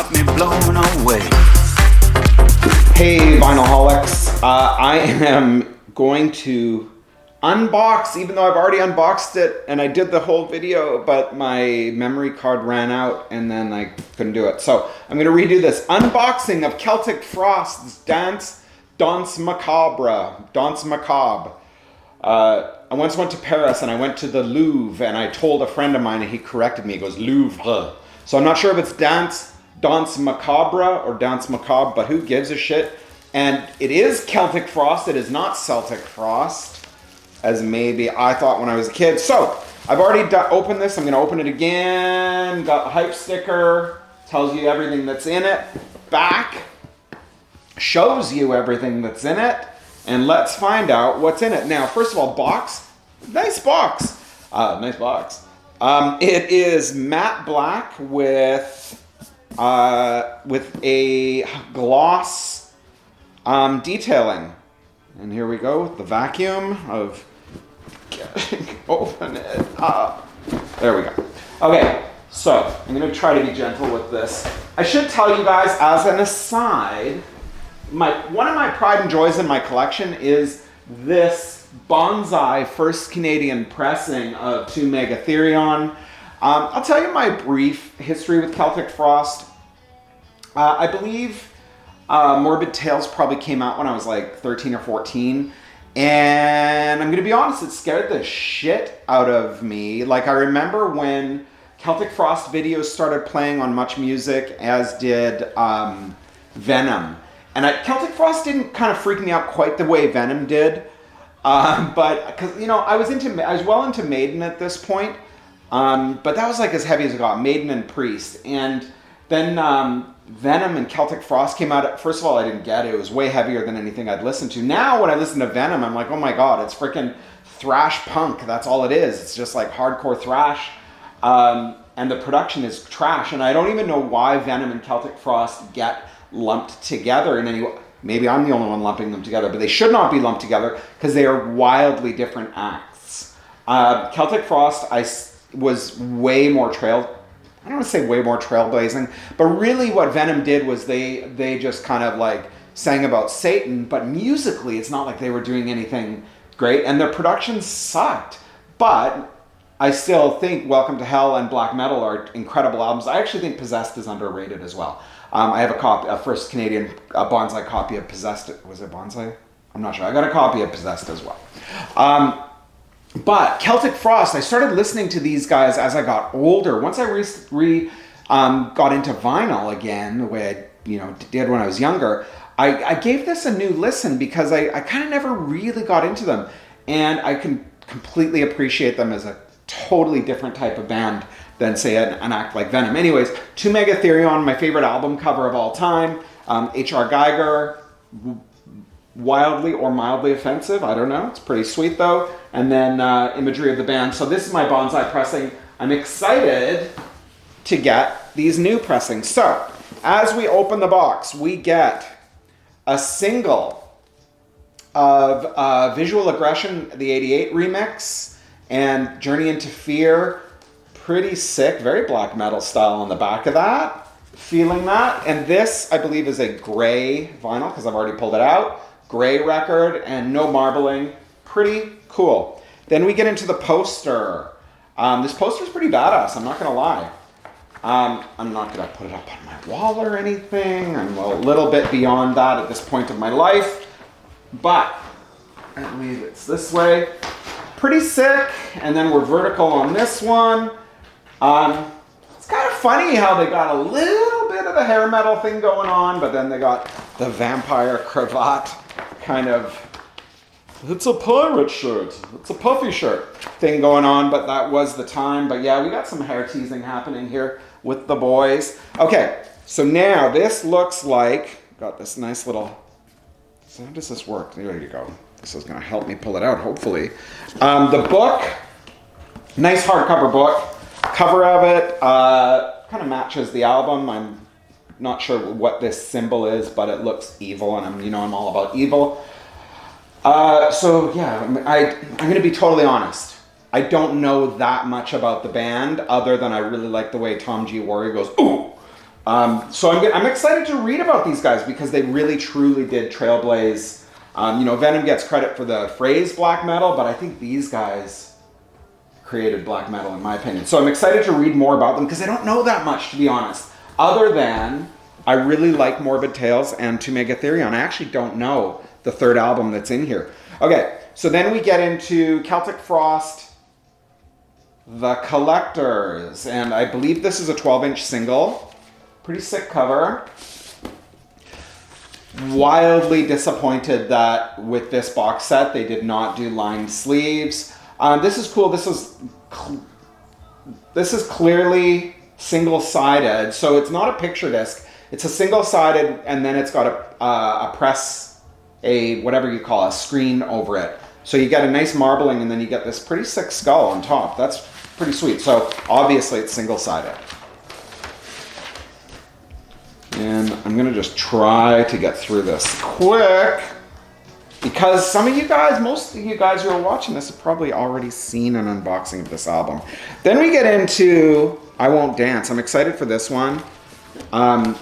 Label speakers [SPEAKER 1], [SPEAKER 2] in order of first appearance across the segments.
[SPEAKER 1] got me blown away.
[SPEAKER 2] Hey Vinylholics, I am going to unbox, even though I've already unboxed it and I did the whole video, but my memory card ran out and then I couldn't do it. So I'm going to redo this unboxing of Celtic Frost Danse Macabre. I once went to Paris and I went to the Louvre and I told a friend of mine and he corrected me. He goes, Louvre. So I'm not sure if it's Danse Macabre or Danse Macabre, but who gives a shit? And it is Celtic Frost. It is not Celtic Frost, as maybe I thought when I was a kid. So I've already opened this. I'm going to open it again. Got the hype sticker. Tells you everything that's in it. Back shows you everything that's in it. And let's find out what's in it. Now, first of all, box. Nice box. Nice box. It is matte black with a gloss detailing. And here we go with the vacuum of open it up. There we go. Okay, so I'm going to try to be gentle with this. I should tell you guys, as an aside, one of my pride and joys in my collection is this bonsai first Canadian pressing of 2 Megatherion. I'll tell you my brief history with Celtic Frost. I believe Morbid Tales probably came out when I was like 13 or 14. And I'm going to be honest, it scared the shit out of me. Like, I remember when Celtic Frost videos started playing on Much Music, as did Venom. And Celtic Frost didn't kind of freak me out quite the way Venom did. But, because, you know, I was well into Maiden at this point. But that was like as heavy as it got, Maiden and Priest. And then Venom and Celtic Frost came out. First of all, I didn't get it. It was way heavier than anything I'd listened to. Now, when I listen to Venom, I'm like, oh my God, it's freaking thrash punk. That's all it is. It's just like hardcore thrash. And the production is trash. And I don't even know why Venom and Celtic Frost get lumped together in any way. Maybe I'm the only one lumping them together, but they should not be lumped together because they are wildly different acts. Celtic Frost, was way more I don't want to say way more trailblazing, but really what Venom did was they just kind of like sang about Satan, but musically it's not like they were doing anything great, and their production sucked. But I still think Welcome to Hell and Black Metal are incredible albums. I actually think Possessed is underrated as well. I have a first Canadian bonsai copy of Possessed. Was it bonsai? I'm not sure. I got a copy of Possessed as well. But Celtic Frost, I started listening to these guys as I got older. Once I got into vinyl again, the way I did when I was younger, I gave this a new listen because I kind of never really got into them. And I can completely appreciate them as a totally different type of band than, say, an act like Venom. Anyways, 2 Megatherion, my favorite album cover of all time. H.R. Geiger, wildly or mildly offensive. I don't know. It's pretty sweet, though. And then imagery of the band. So this is my bonsai pressing. I'm excited to get these new pressings. So as we open the box, we get a single of Visual Aggression, the 88 remix, and Journey into Fear. Pretty sick, very black metal style on the back of that. Feeling that. And this, I believe, is a gray vinyl because I've already pulled it out. Gray record and no marbling. Pretty cool. Then we get into the poster. This poster is pretty badass, I'm not going to lie. I'm not going to put it up on my wall or anything. I'm a little bit beyond that at this point of my life. But I believe it's this way. Pretty sick. And then we're vertical on this one. It's kind of funny how they got a little bit of the hair metal thing going on, but then they got the vampire cravat kind of, it's a pirate shirt, it's a puffy shirt thing going on, but that was the time. But yeah, we got some hair teasing happening here with the boys. Okay, so now this looks like, got this nice little, so how does this work? There you go. This is going to help me pull it out, hopefully. The book, nice hardcover book. Cover of it kind of matches the album. I'm not sure what this symbol is, but it looks evil, and I'm all about evil. So yeah, I'm going to be totally honest. I don't know that much about the band other than I really like the way Tom G. Warrior goes, ooh. So I'm excited to read about these guys because they really truly did trailblaze. Venom gets credit for the phrase black metal, but I think these guys created black metal in my opinion. So I'm excited to read more about them because I don't know that much, to be honest. Other than I really like Morbid Tales and To Megatherion. I actually don't know the third album that's in here. Okay, so then we get into Celtic Frost, The Collectors, and I believe this is a 12-inch single. Pretty sick cover. Wildly disappointed that with this box set they did not do lined sleeves. This is cool. This is clearly single-sided, so it's not a picture disc. It's a single-sided, and then it's got a press, whatever you call a screen over it. So you get a nice marbling, and then you get this pretty sick skull on top. That's pretty sweet. So obviously it's single-sided. And I'm gonna just try to get through this quick because most of you guys who are watching this have probably already seen an unboxing of this album. Then we get into I Won't Dance. I'm excited for this one. Wow,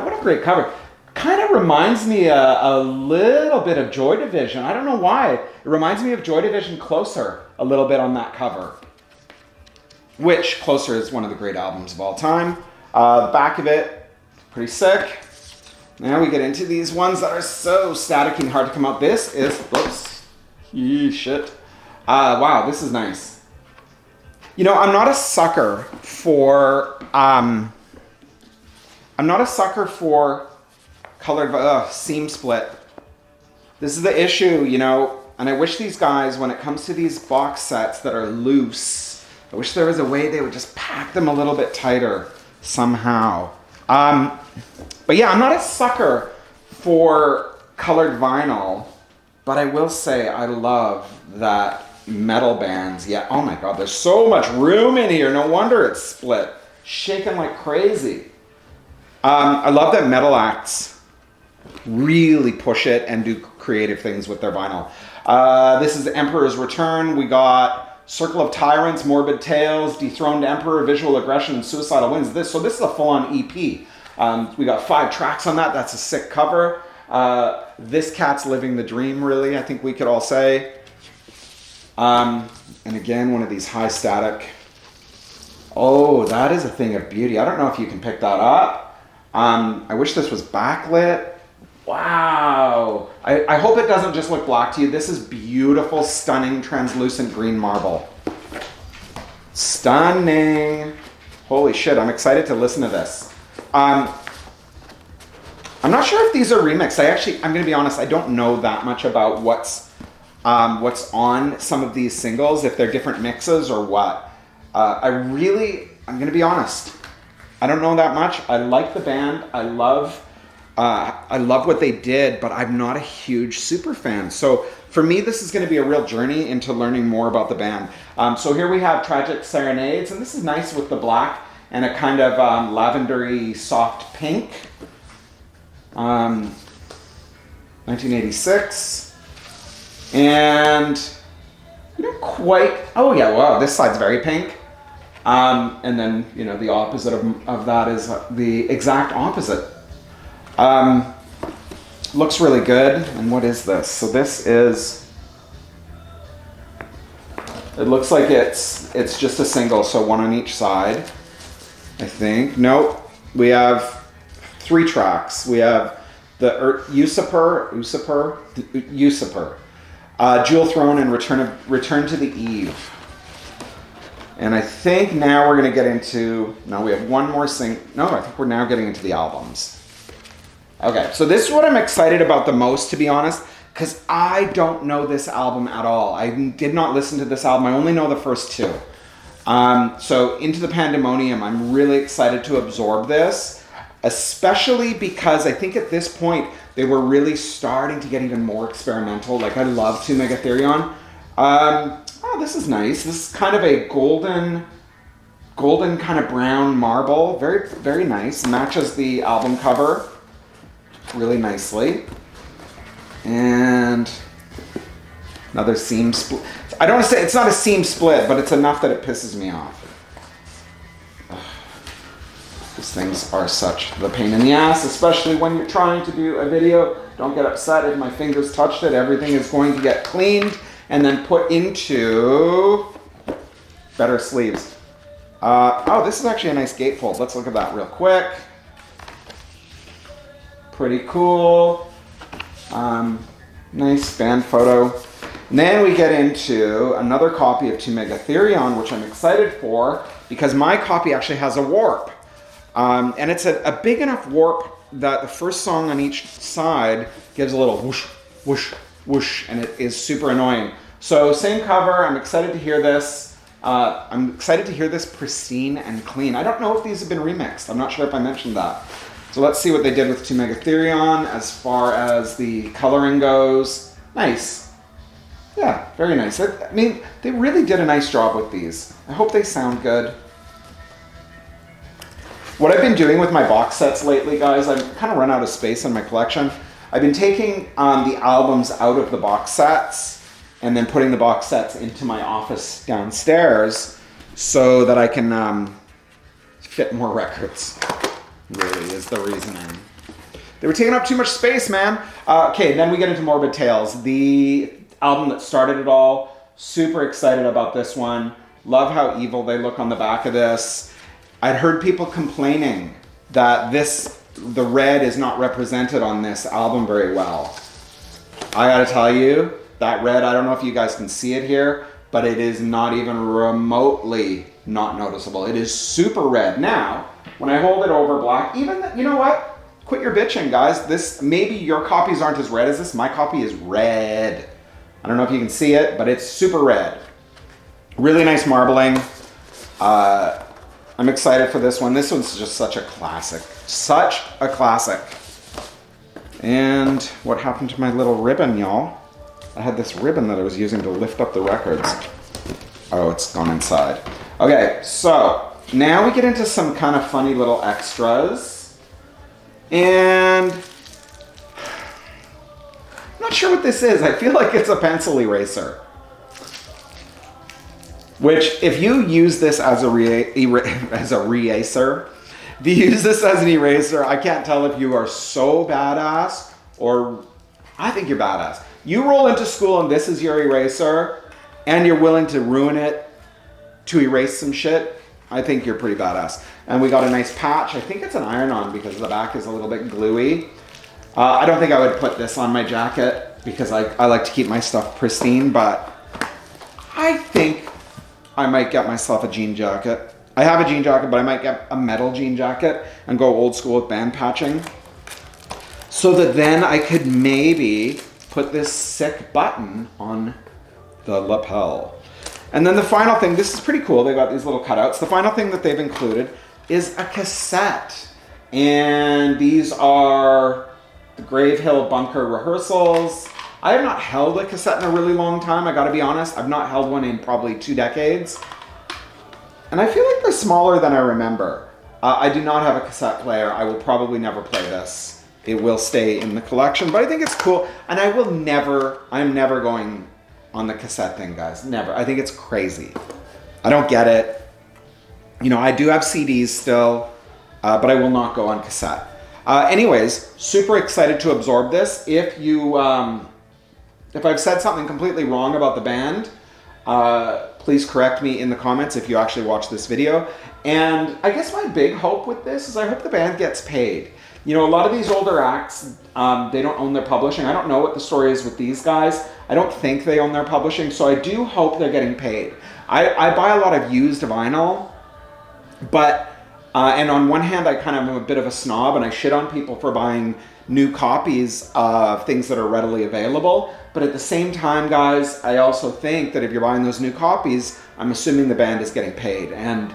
[SPEAKER 2] what a great cover. Kind of reminds me a little bit of Joy Division. I don't know why. It reminds me of Joy Division Closer a little bit on that cover. Which, Closer is one of the great albums of all time. The back of it, pretty sick. Now we get into these ones that are so static and hard to come out. This is, shit. Wow, this is nice. I'm not a sucker for, colored seam split. This is the issue, and I wish these guys, when it comes to these box sets that are loose, I wish there was a way they would just pack them a little bit tighter somehow. But yeah, I'm not a sucker for colored vinyl, but I will say I love that metal bands. Yeah, oh my God, there's so much room in here. No wonder it's split. Shaking like crazy. I love that metal acts really push it and do creative things with their vinyl. This is Emperor's Return. We got Circle of Tyrants, Morbid Tales, Dethroned Emperor, Visual Aggression, and Suicidal Winds. So this is a full-on EP. We got 5 tracks on that. That's a sick cover. This cat's living the dream, really, I think we could all say. And again, one of these high static. Oh, that is a thing of beauty. I don't know if you can pick that up. I wish this was backlit. Wow. I hope it doesn't just look black to you. This is beautiful, stunning, translucent green marble. Stunning. Holy shit, I'm excited to listen to this. I'm not sure if these are remixed. I'm going to be honest, I don't know that much about what's on some of these singles, if they're different mixes or what. I'm going to be honest, I don't know that much. I like the band. I love what they did, but I'm not a huge super fan. So for me, this is going to be a real journey into learning more about the band. So here we have Tragic Serenades, and this is nice with the black and a kind of lavendery soft pink. 1986. And oh yeah, wow, this side's very pink. And then, the opposite of that is the exact opposite. Looks really good. And what is this? So this is, it looks like it's just a single, so one on each side, I think. Nope. We have 3 tracks. We have the Usurper, Jewel Throne, and Return to the Eve. And I think now we're going to get into, we have one more I think we're now getting into the albums. Okay, so this is what I'm excited about the most, to be honest, because I don't know this album at all. I did not listen to this album. I only know the first 2. So Into the Pandemonium, I'm really excited to absorb this, especially because I think at this point they were really starting to get even more experimental. Like, I love To Megatherion. Oh, this is nice. This is kind of a golden kind of brown marble. Very, very nice. Matches the album cover really nicely. And another seam split. I don't want to say it's not a seam split, but it's enough that it pisses me off. These things are such the pain in the ass, especially when you're trying to do a video. Don't get upset if my fingers touched it. Everything is going to get cleaned and then put into better sleeves. Oh, this is actually a nice gatefold. Let's look at that real quick. Pretty cool. Nice band photo. And then we get into another copy of 2 Megatherion, which I'm excited for because my copy actually has a warp. And it's a big enough warp that the first song on each side gives a little whoosh, whoosh, whoosh, and it is super annoying. So same cover, I'm excited to hear this. I'm excited to hear this pristine and clean. I don't know if these have been remixed. I'm not sure if I mentioned that. So let's see what they did with 2 Megatherion as far as the coloring goes. Nice. Yeah, very nice. I mean, they really did a nice job with these. I hope they sound good. What I've been doing with my box sets lately, guys, I've kind of run out of space in my collection. I've been taking the albums out of the box sets and then putting the box sets into my office downstairs so that I can fit more records, really is the reasoning. They were taking up too much space, man. Okay, then we get into Morbid Tales, the album that started it all. Super excited about this one. Love how evil they look on the back of this. I'd heard people complaining that the red is not represented on this album very well. I gotta tell you, that red, I don't know if you guys can see it here, but it is not even remotely not noticeable. It is super red. Now, when I hold it over black, you know what? Quit your bitching, guys. Maybe your copies aren't as red as this. My copy is red. I don't know if you can see it, but it's super red. Really nice marbling. I'm excited for this one. This one's just such a classic. Such a classic. And what happened to my little ribbon, y'all? I had this ribbon that I was using to lift up the records. Oh, it's gone inside. Okay, so now we get into some kind of funny little extras. And I'm not sure what this is. I feel like it's a pencil eraser. Which, if you use this as a re-acer, if you use this as an eraser, I can't tell if you are so badass or I think you're badass. You roll into school and this is your eraser and you're willing to ruin it to erase some shit, I think you're pretty badass. And we got a nice patch. I think it's an iron-on because the back is a little bit gluey. I don't think I would put this on my jacket because I like to keep my stuff pristine, but I think I might get myself a jean jacket. I have a jean jacket, but I might get a metal jean jacket and go old school with band patching so that then I could maybe put this sick button on the lapel. And then the final thing, this is pretty cool. They got these little cutouts. The final thing that they've included is a cassette. And these are the Grave Hill Bunker rehearsals. I have not held a cassette in a really long time, I gotta be honest. I've not held one in probably 2 decades. And I feel like they're smaller than I remember. I do not have a cassette player. I will probably never play this. It will stay in the collection, but I think it's cool. And I'm never going on the cassette thing, guys. Never. I think it's crazy. I don't get it. You know, I do have CDs still, but I will not go on cassette. Anyways, super excited to absorb this. If I've said something completely wrong about the band, please correct me in the comments if you actually watch this video. And I guess my big hope with this is I hope the band gets paid. You know, a lot of these older acts, they don't own their publishing. I don't know what the story is with these guys. I don't think they own their publishing, so I do hope they're getting paid. I buy a lot of used vinyl, but, and on one hand, I kind of am a bit of a snob and I shit on people for buying new copies of things that are readily available. But at the same time, guys, I also think that if you're buying those new copies, I'm assuming the band is getting paid. And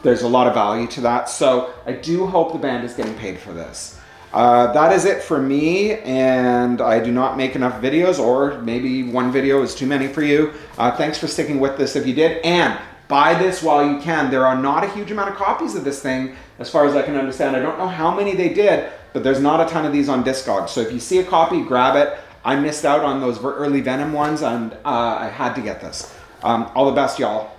[SPEAKER 2] there's a lot of value to that. So I do hope the band is getting paid for this. That is it for me. And I do not make enough videos, or maybe one video is too many for you. Thanks for sticking with this if you did. And buy this while you can. There are not a huge amount of copies of this thing, as far as I can understand. I don't know how many they did, but there's not a ton of these on Discogs. So if you see a copy, grab it. I missed out on those early Venom ones, and I had to get this. All the best, y'all.